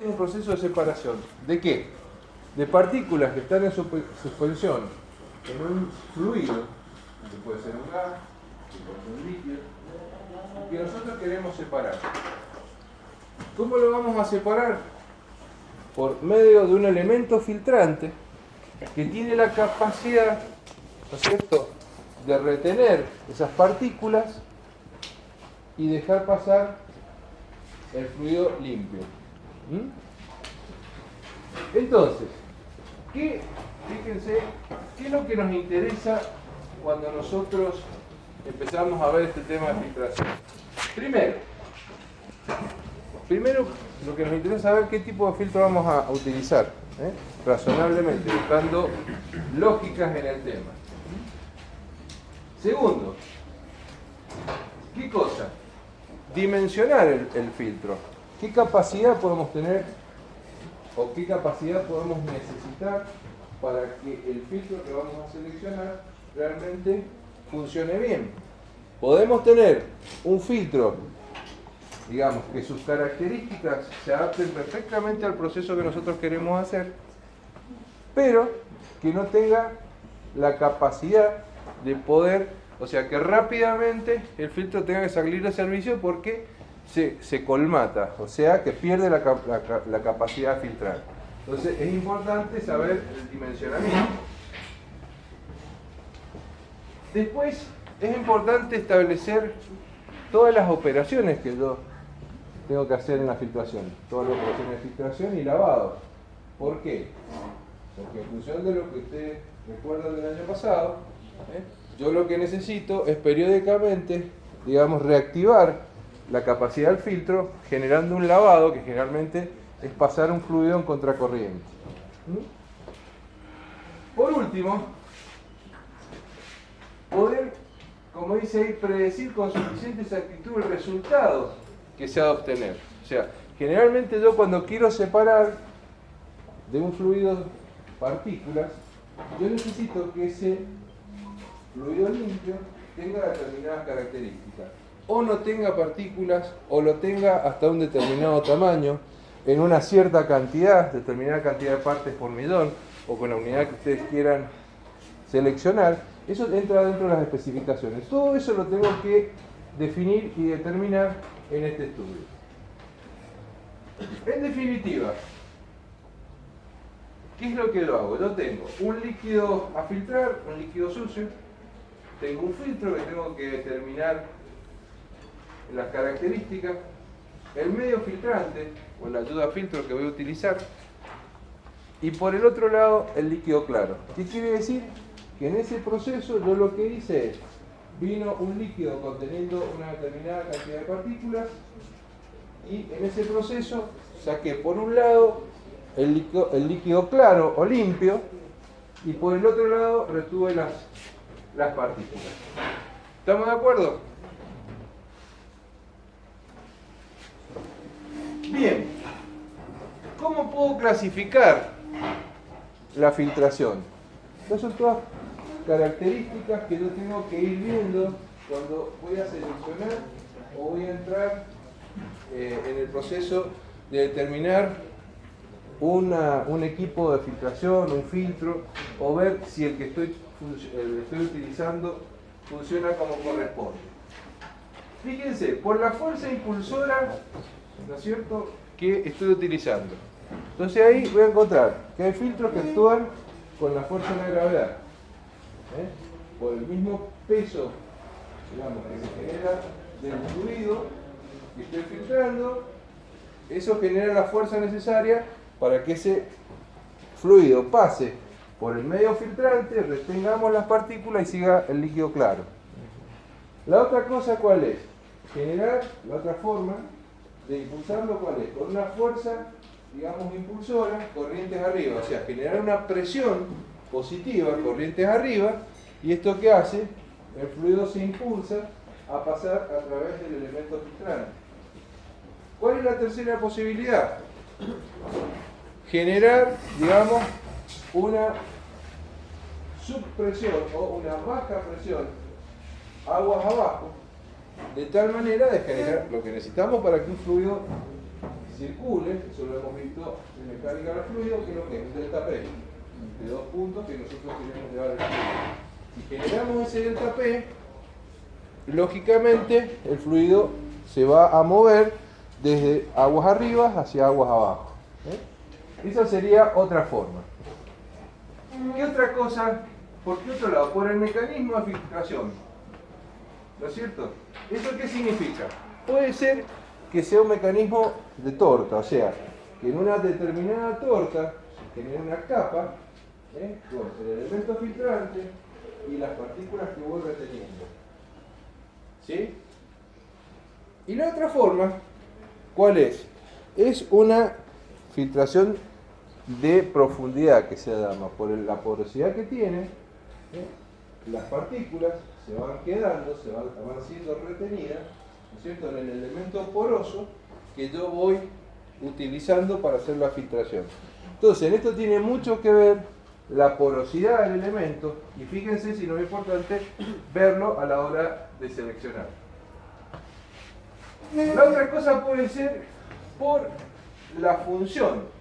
es un proceso de separación. ¿De qué? De partículas que están en suspensión en un fluido, que puede ser un gas, que puede ser un líquido, que nosotros queremos separar. ¿Cómo lo vamos a separar? Por medio de un elemento filtrante que tiene la capacidad, ¿no es cierto?, de retener esas partículas y dejar pasar el fluido limpio. Entonces, fíjense, ¿qué es lo que nos interesa cuando nosotros empezamos a ver este tema de filtración? Primero lo que nos interesa es saber qué tipo de filtro vamos a utilizar, razonablemente, buscando lógicas en el tema. Segundo, ¿qué cosa? Dimensionar el filtro. ¿Qué capacidad podemos tener o qué capacidad podemos necesitar para que el filtro que vamos a seleccionar realmente funcione bien? Podemos tener un filtro, digamos, que sus características se adapten perfectamente al proceso que nosotros queremos hacer, pero que no tenga la capacidad de poder, o sea, que rápidamente el filtro tenga que salir de servicio porque se colmata, o sea, que pierde la capacidad de filtrar. Entonces es importante saber el dimensionamiento. Después es importante establecer todas las operaciones que yo tengo que hacer en la filtración, todas las operaciones de filtración y lavado. ¿Por qué? Porque en función de lo que ustedes recuerdan del año pasado, yo lo que necesito es periódicamente, digamos, reactivar la capacidad del filtro generando un lavado que generalmente es pasar un fluido en contracorriente. Por último, poder, como dice ahí, predecir con suficiente exactitud el resultado que se ha de obtener. O sea, generalmente yo cuando quiero separar de un fluido partículas, yo necesito que ese fluido limpio tenga determinadas características. O no tenga partículas, o lo tenga hasta un determinado tamaño, en una cierta cantidad, determinada cantidad de partes por millón, o con la unidad que ustedes quieran seleccionar. Eso entra dentro de las especificaciones. Todo eso lo tengo que definir y determinar en este estudio. En definitiva, ¿qué es lo que yo hago? Yo tengo un líquido a filtrar, un líquido sucio, tengo un filtro que tengo que determinar las características, el medio filtrante o la ayuda a filtro que voy a utilizar, y por el otro lado el líquido claro. ¿Qué quiere decir? Que en ese proceso yo lo que hice es, vino un líquido conteniendo una determinada cantidad de partículas y en ese proceso saqué por un lado el líquido claro o limpio y por el otro lado retuve las partículas. ¿Estamos de acuerdo? Bien, ¿cómo puedo clasificar la filtración? Estas son todas características que yo tengo que ir viendo cuando voy a seleccionar o voy a entrar en el proceso de determinar un equipo de filtración, un filtro, o ver si el que estoy utilizando funciona como corresponde. Fíjense, por la fuerza impulsora, ¿no es cierto?, que estoy utilizando. Entonces ahí voy a encontrar que hay filtros que actúan con la fuerza de la gravedad. Por el mismo peso, digamos, que se genera del fluido que estoy filtrando, eso genera la fuerza necesaria para que ese fluido pase por el medio filtrante, retengamos las partículas y siga el líquido claro. La otra cosa, ¿cuál es? Generar, la otra forma de impulsarlo, ¿cuál es? Con una fuerza, digamos, impulsora, corrientes arriba, o sea, generar una presión positiva, corrientes arriba, y esto ¿qué hace? El fluido se impulsa a pasar a través del elemento filtrante. ¿Cuál es la tercera posibilidad? Generar, digamos, una subpresión o una baja presión, aguas abajo, de tal manera de generar lo que necesitamos para que un fluido circule, eso lo hemos visto en mecánica del fluido, que es lo que es un delta P, de 2 puntos que nosotros queremos llevar al fluido. Si generamos ese delta P, lógicamente el fluido se va a mover desde aguas arriba hacia aguas abajo. Esa sería otra forma. ¿Qué otra cosa? ¿Por qué otro lado? Por el mecanismo de filtración. ¿No es cierto? ¿Eso qué significa? Puede ser que sea un mecanismo de torta, o sea, que en una determinada torta se genere una capa con el elemento filtrante y las partículas que voy reteniendo. ¿Sí? Y la otra forma, ¿cuál es? Es una filtración de profundidad que se llama, por la porosidad que tiene, las partículas se van quedando, van siendo retenidas, ¿no es cierto?, en el elemento poroso que yo voy utilizando para hacer la filtración. Entonces, en esto tiene mucho que ver la porosidad del elemento, y fíjense si no es importante verlo a la hora de seleccionar. La otra cosa puede ser por la función.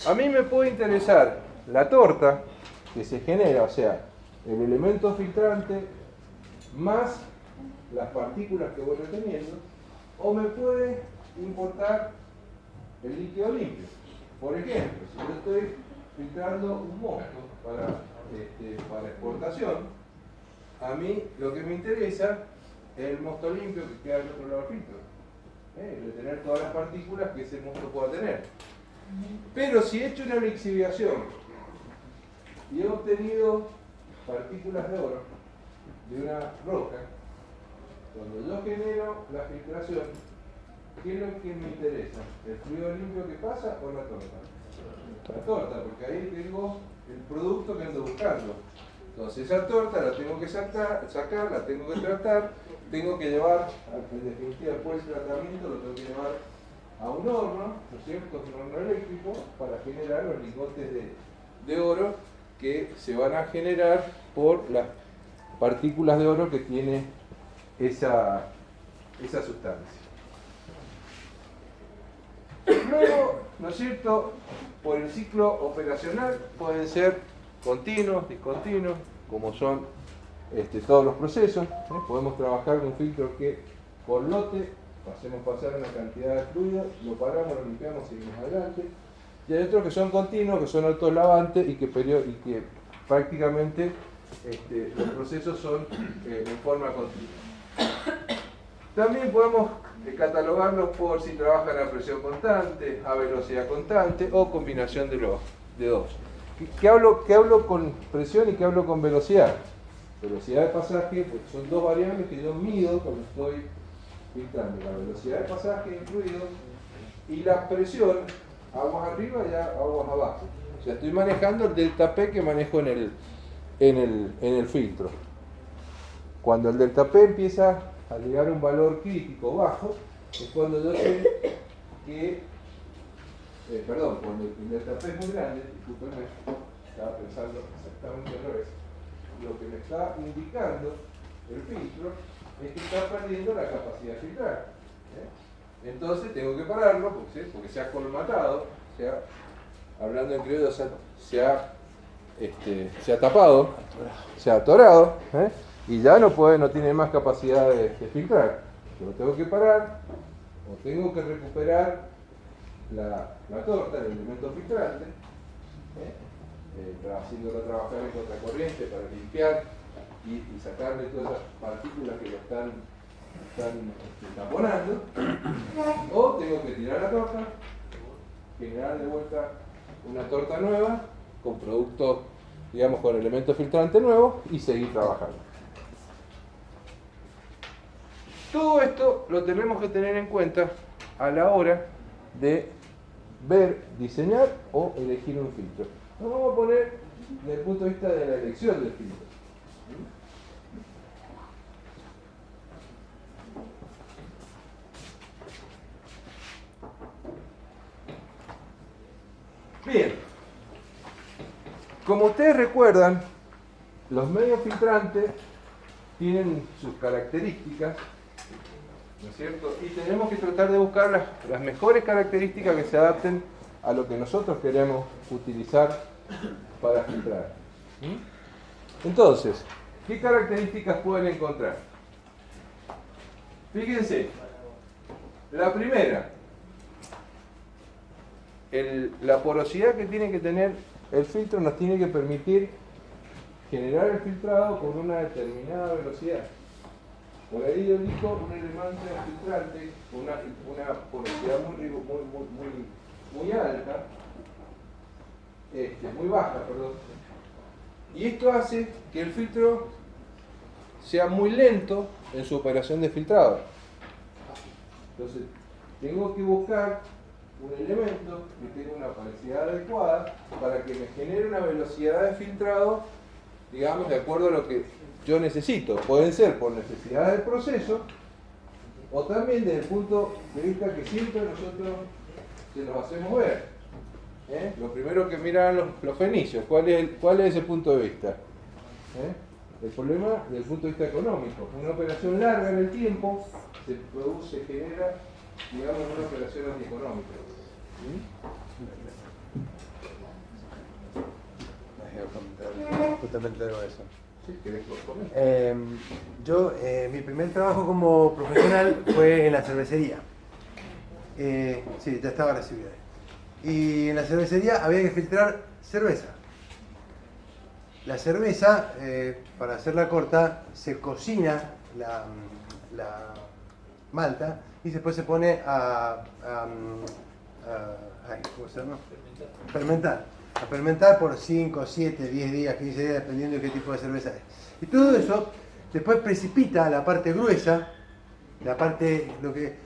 A mí me puede interesar la torta que se genera, o sea, el elemento filtrante más las partículas que voy reteniendo, o me puede importar el líquido limpio. Por ejemplo, si yo estoy filtrando un mosto para exportación, a mí lo que me interesa es el mosto limpio que queda al otro lado del filtro, retener todas las partículas que ese mosto pueda tener. Pero si he hecho una lixiviación y he obtenido partículas de oro de una roca, cuando yo genero la filtración, ¿qué es lo que me interesa? ¿El fluido limpio que pasa o la torta? La torta, porque ahí tengo el producto que ando buscando. Entonces esa torta la tengo que sacar, la tengo que tratar, tengo que llevar, en definitiva, después del tratamiento lo tengo que llevar a un horno, ¿no es cierto?, un horno eléctrico, para generar los lingotes de oro que se van a generar por las partículas de oro que tiene esa sustancia. Luego, ¿no es cierto?, por el ciclo operacional pueden ser continuos, discontinuos, como son todos los procesos. Podemos trabajar con un filtro que por lote hacemos pasar una cantidad de fluido, lo paramos, lo limpiamos y seguimos adelante. Y hay otros que son continuos, que son autolavantes y que prácticamente los procesos son en forma continua. También podemos catalogarlos por si trabajan a presión constante, a velocidad constante o combinación de dos. ¿Qué hablo con presión y qué hablo con velocidad? Velocidad de pasaje, pues son dos variables que yo mido cuando estoy filtrando. La velocidad de pasaje del fluido y la presión, aguas arriba y aguas abajo. O sea, estoy manejando el delta P que manejo en el filtro. Cuando el delta P empieza a llegar a un valor crítico bajo, es cuando yo sé que, cuando el delta P es muy grande, discúlpenme, estaba pensando exactamente al revés, lo que me está indicando el filtro es que está perdiendo la capacidad de filtrar. Entonces tengo que pararlo porque se ha colmatado, hablando en criollo, se ha tapado, se ha atorado, y ya no tiene más capacidad de filtrar. Yo lo tengo que parar, o tengo que recuperar la torta, el elemento filtrante, haciéndolo trabajar en contracorriente para limpiar y sacarle todas esas partículas que lo están taponando, o tengo que tirar la torta, generar de vuelta una torta nueva con producto, digamos, con elemento filtrante nuevo y seguir trabajando. Todo esto lo tenemos que tener en cuenta a la hora de ver, diseñar o elegir un filtro. Nos vamos a poner desde el punto de vista de la elección del filtro. Bien, como ustedes recuerdan, los medios filtrantes tienen sus características ¿no es cierto? Y tenemos que tratar de buscar las mejores características que se adapten a lo que nosotros queremos utilizar para filtrar. ¿Mm? Entonces, ¿qué características pueden encontrar? Fíjense, la primera, la porosidad que tiene que tener el filtro nos tiene que permitir generar el filtrado con una determinada velocidad. Por ahí yo elijo un elemento filtrante con una porosidad muy alta, muy baja, perdón. Y esto hace que el filtro sea muy lento en su operación de filtrado. Entonces, tengo que buscar un elemento que tenga una porosidad adecuada para que me genere una velocidad de filtrado, digamos, de acuerdo a lo que yo necesito. Pueden ser por necesidad del proceso o también desde el punto de vista que siempre nosotros se los hacemos ver. Lo primero que miran los fenicios, ¿cuál es ese punto de vista? El problema desde el punto de vista económico. Una operación larga en el tiempo se genera, digamos, una operación antieconómica. Justamente algo de eso. Sí, ¿querés comentar? Mi primer trabajo como profesional fue en la cervecería. Sí, ya estaba recibido. Y en la cervecería había que filtrar cerveza. La cerveza, para hacerla corta, se cocina la malta y después se pone ¿cómo se llama? Fermentar. A fermentar por 5, 7, 10 días, 15 días, dependiendo de qué tipo de cerveza es. Y todo eso después precipita la parte gruesa,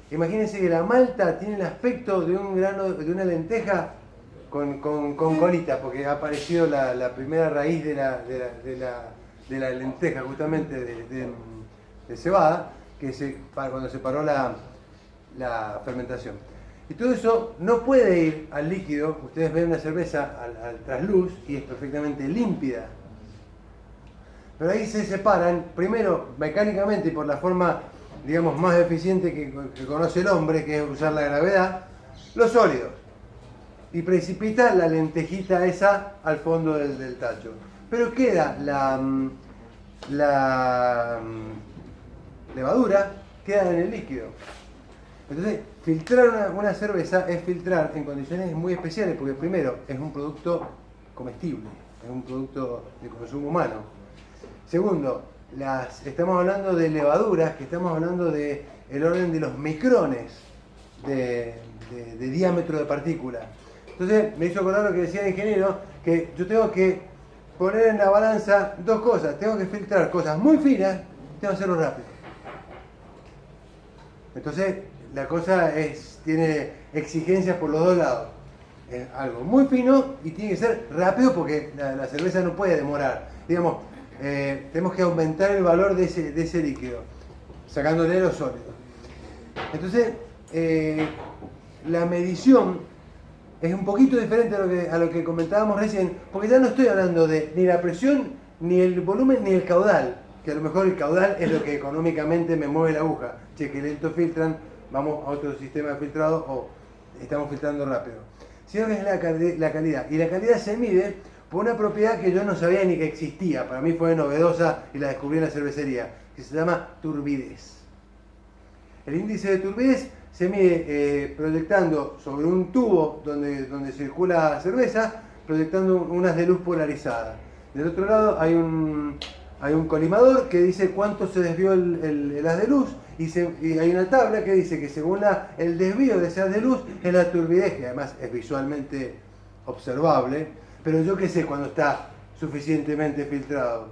imagínense que la malta tiene el aspecto de un grano, de una lenteja con colita, porque ha aparecido la primera raíz de la lenteja, justamente de cebada, cuando se paró la fermentación. Y todo eso no puede ir al líquido. Ustedes ven una cerveza al trasluz y es perfectamente límpida. Pero ahí se separan, primero mecánicamente y por la forma, digamos, más eficiente que conoce el hombre, que es usar la gravedad, los sólidos. Y precipita la lentejita esa al fondo del tacho. Pero queda la levadura, queda en el líquido. Entonces, filtrar una cerveza es filtrar en condiciones muy especiales, porque primero es un producto comestible, es un producto de consumo humano. Segundo, estamos hablando de levaduras, que estamos hablando del orden de los micrones de diámetro de partícula. Entonces, me hizo acordar lo que decía el ingeniero, que yo tengo que poner en la balanza dos cosas. Tengo que filtrar cosas muy finas, tengo que hacerlo rápido. Entonces, la cosa tiene exigencias por los dos lados. Es algo muy fino y tiene que ser rápido porque la cerveza no puede demorar. Digamos, tenemos que aumentar el valor de ese líquido, sacándole los sólidos. Entonces, la medición es un poquito diferente a lo que comentábamos recién, porque ya no estoy hablando de ni la presión, ni el volumen, ni el caudal, que a lo mejor el caudal es lo que económicamente me mueve la aguja. Che, que lento filtran, vamos a otro sistema de filtrado o estamos filtrando rápido. Sino que es la calidad. Y la calidad se mide por una propiedad que yo no sabía ni que existía. Para mí fue novedosa y la descubrí en la cervecería, que se llama turbidez. El índice de turbidez se mide proyectando sobre un tubo donde circula cerveza, proyectando unas de luz polarizadas. Del otro lado hay un colimador que dice cuánto se desvió el haz de luz y hay una tabla que dice que según el desvío de ese haz de luz es la turbidez, que además es visualmente observable, pero yo qué sé cuando está suficientemente filtrado.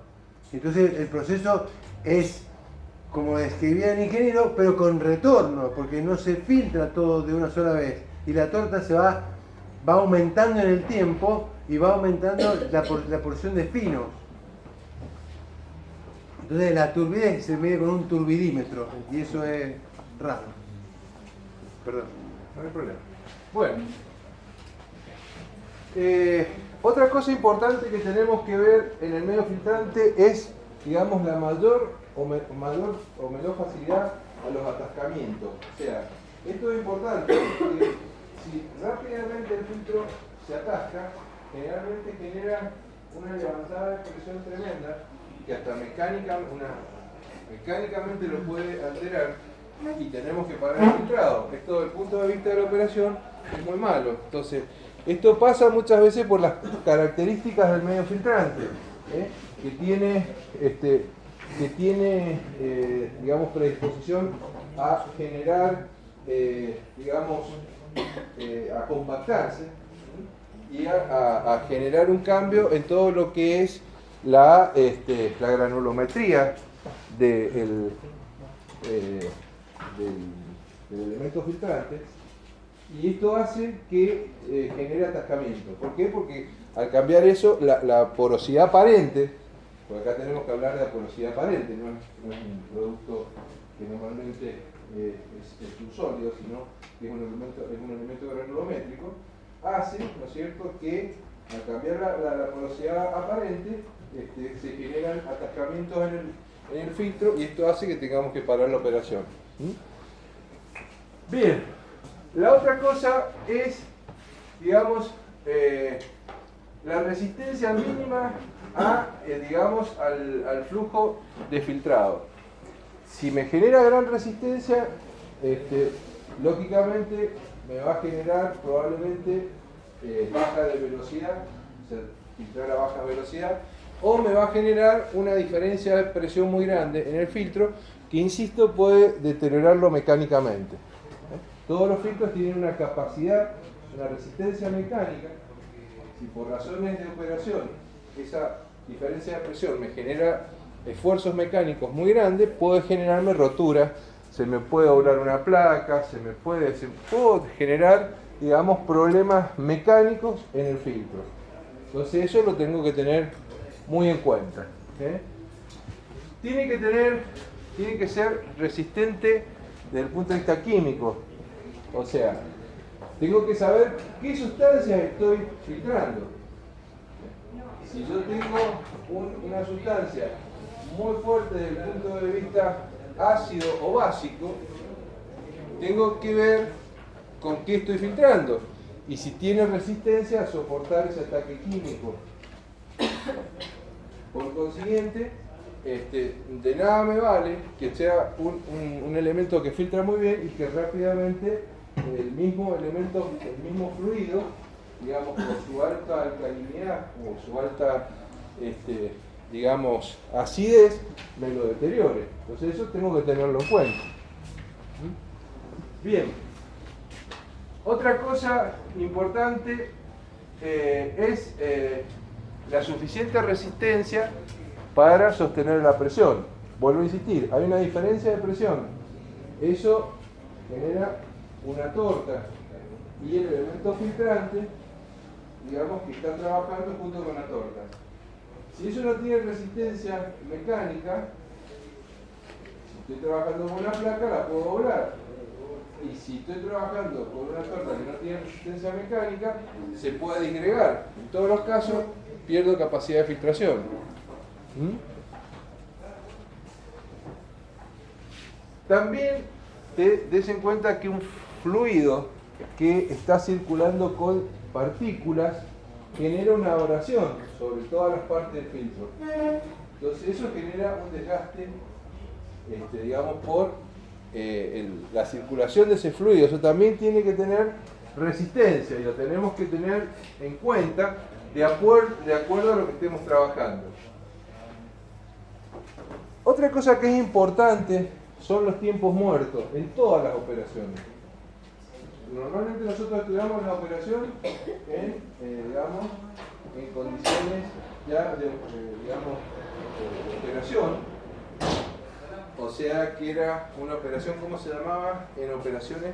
Entonces el proceso es como describía el ingeniero, pero con retorno, porque no se filtra todo de una sola vez y la torta se va aumentando en el tiempo y va aumentando la porción de finos. Entonces la turbidez se mide con un turbidímetro y eso es raro. Perdón. No hay problema. Bueno. Otra cosa importante que tenemos que ver en el medio filtrante es, digamos, la mayor o menor facilidad a los atascamientos. O sea, esto es importante porque si rápidamente el filtro se atasca, generalmente genera una levantada de presión tremenda que hasta mecánicamente lo puede alterar y tenemos que parar el filtrado. Esto desde el punto de vista de la operación es muy malo. Entonces, esto pasa muchas veces por las características del medio filtrante, que tiene digamos, predisposición a generar, digamos, a compactarse y a generar un cambio en todo lo que es la granulometría del elemento filtrante, y esto hace que genere atascamiento. ¿Por qué? Porque al cambiar eso, la porosidad aparente, porque acá tenemos que hablar de la porosidad aparente, no es un producto que normalmente es un sólido, sino que es un elemento granulométrico, hace, ¿no es cierto?, que al cambiar la porosidad aparente se generan atascamientos en el filtro, y esto hace que tengamos que parar la operación. Bien, la otra cosa es, digamos, la resistencia mínima digamos, al flujo de filtrado. Si me genera gran resistencia, lógicamente me va a generar probablemente baja de velocidad, o sea, filtrar a baja velocidad, o me va a generar una diferencia de presión muy grande en el filtro que, insisto, puede deteriorarlo mecánicamente. Todos los filtros tienen una capacidad, una resistencia mecánica. Si por razones de operación esa diferencia de presión me genera esfuerzos mecánicos muy grandes, puede generarme rotura, se me puede doblar una placa, puedo generar, digamos, problemas mecánicos en el filtro. Entonces eso lo tengo que tener muy en cuenta. Tiene que ser resistente desde el punto de vista químico. O sea, tengo que saber qué sustancias estoy filtrando. Si yo tengo una sustancia muy fuerte desde el punto de vista ácido o básico, tengo que ver con qué estoy filtrando y si tiene resistencia a soportar ese ataque químico. Por consiguiente, de nada me vale que sea un elemento que filtra muy bien y que rápidamente el mismo elemento, el mismo fluido, digamos, por su alta alcalinidad o su alta, digamos, acidez, me lo deteriore. Entonces eso tengo que tenerlo en cuenta. Bien. Otra cosa importante es la suficiente resistencia para sostener la presión. Vuelvo a insistir, hay una diferencia de presión. Eso genera una torta y el elemento filtrante, digamos, que está trabajando junto con la torta. Si eso no tiene resistencia mecánica, si estoy trabajando con una placa, la puedo doblar. Y si estoy trabajando con una torta que no tiene resistencia mecánica, se puede disgregar. En todos los casos, pierdo capacidad de filtración. También des en cuenta que un fluido que está circulando con partículas genera una abrasión sobre todas las partes del filtro. Entonces eso genera un desgaste, digamos, por la circulación de ese fluido. Eso también tiene que tener resistencia y lo tenemos que tener en cuenta de acuerdo a lo que estemos trabajando. Otra cosa que es importante son los tiempos muertos en todas las operaciones. Normalmente nosotros estudiamos la operación digamos, en condiciones ya de operación, o sea que era una operación, ¿cómo se llamaba? En operaciones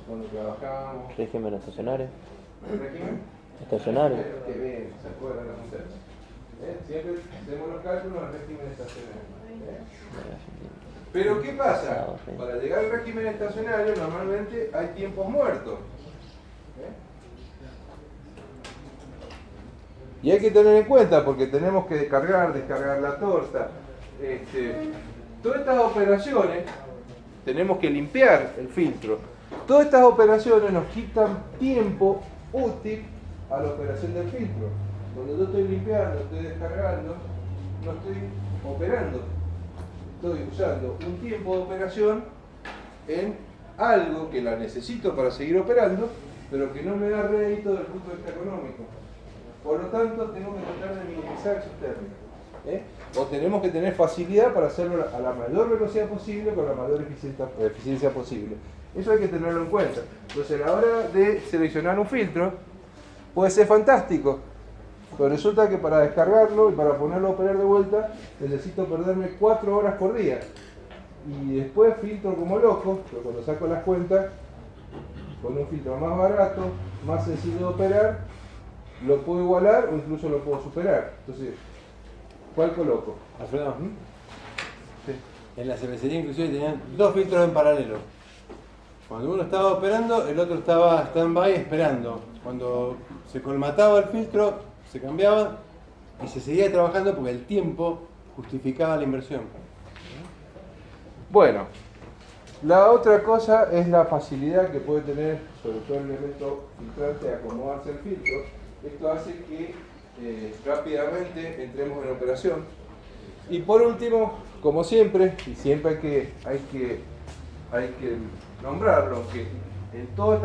cuando trabajábamos. Régimen estacionario. ¿Régimen? Estacionario. Qué bien, se acuerdan las muchachas. Siempre hacemos los cálculos en régimen estacionario. Pero ¿qué pasa? Para llegar al régimen estacionario normalmente hay tiempos muertos. Y hay que tener en cuenta porque tenemos que descargar la torta, Todas estas operaciones, tenemos que limpiar el filtro. Todas estas operaciones nos quitan tiempo útil a la operación del filtro. Cuando yo estoy limpiando, estoy descargando, no estoy operando. Estoy usando un tiempo de operación en algo que la necesito para seguir operando, pero que no me da rédito desde el punto de vista económico. Por lo tanto, tengo que tratar de minimizar esos términos. O tenemos que tener facilidad para hacerlo a la mayor velocidad posible con la mayor eficiencia posible. Eso hay que tenerlo en cuenta. Entonces, a la hora de seleccionar un filtro, puede ser fantástico, pero resulta que para descargarlo y para ponerlo a operar de vuelta, necesito perderme 4 horas por día. Y después filtro como loco, pero cuando saco las cuentas, con un filtro más barato, más sencillo de operar, lo puedo igualar o incluso lo puedo superar. Entonces, ¿cuál coloco? Alfredo, Sí. en la cervecería inclusive tenían 2 filtros en paralelo. Cuando uno estaba operando, el otro estaba stand-by esperando. Cuando se colmataba el filtro, se cambiaba y se seguía trabajando porque el tiempo justificaba la inversión. Bueno, la otra cosa es la facilidad que puede tener, sobre todo el elemento filtrante, de acomodarse el filtro. Esto hace que rápidamente entremos en operación. Y por último, como siempre, y siempre hay que nombrarlo, que en todas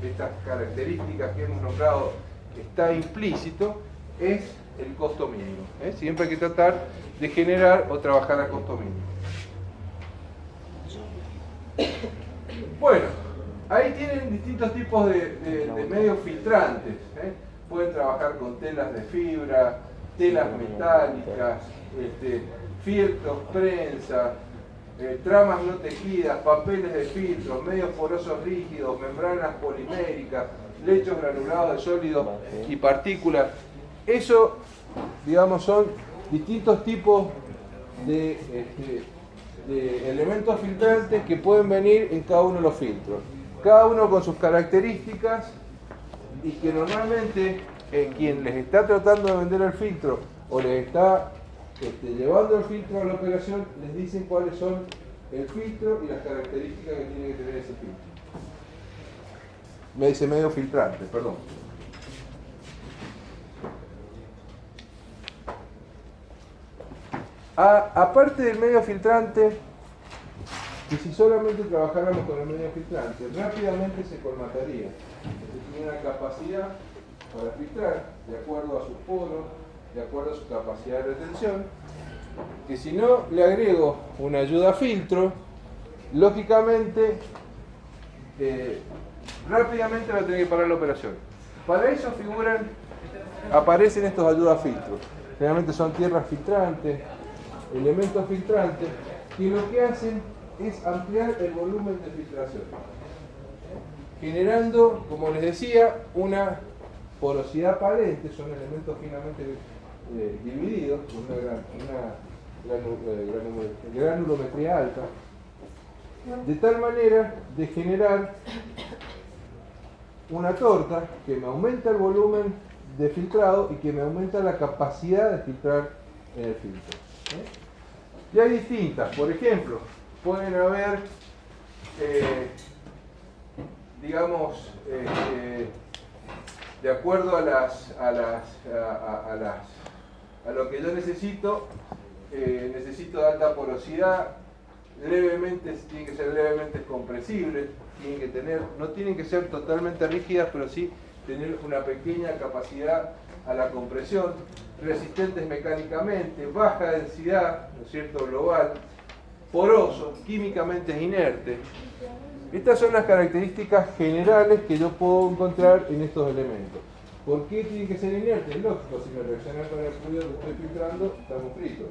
estas características que hemos nombrado está implícito, es el costo mínimo. Siempre hay que tratar de generar o trabajar a costo mínimo. Bueno, ahí tienen distintos tipos de medios filtrantes. Pueden trabajar con telas de fibra, telas metálicas, fieltros, prensa, tramas no tejidas, papeles de filtro, medios porosos rígidos, membranas poliméricas, lechos granulados de sólidos y partículas. Eso, digamos, son distintos tipos de elementos filtrantes que pueden venir en cada uno de los filtros. Cada uno con sus características y que normalmente quien les está tratando de vender el filtro o les está llevando el filtro a la operación, les dicen cuáles son el filtro y las características que tiene que tener ese filtro. Me dice medio filtrante, perdón. Aparte del medio filtrante, que si solamente trabajáramos con el medio filtrante, rápidamente se colmataría. Tiene una capacidad para filtrar de acuerdo a sus poros, de acuerdo a su capacidad de retención, que si no le agrego una ayuda filtro, lógicamente rápidamente va a tener que parar la operación. Para eso aparecen estos ayudas filtros. Generalmente son tierras filtrantes, elementos filtrantes, que lo que hacen es ampliar el volumen de filtración, generando, como les decía, una porosidad aparente. Son elementos finamente divididos con una granulometría alta, de tal manera de generar una torta que me aumenta el volumen de filtrado y que me aumenta la capacidad de filtrar en el filtro. Y hay distintas, por ejemplo, pueden haber, digamos, de acuerdo a lo que yo necesito de alta porosidad, tienen que ser levemente compresibles, no tienen que ser totalmente rígidas, pero sí tener una pequeña capacidad a la compresión, resistentes mecánicamente, baja densidad, ¿no es cierto?, global, poroso, químicamente inerte. Estas son las características generales que yo puedo encontrar en estos elementos. ¿Por qué tienen que ser inertes? Lógico, si me reaccionan con el fluido que estoy filtrando, estamos fritos.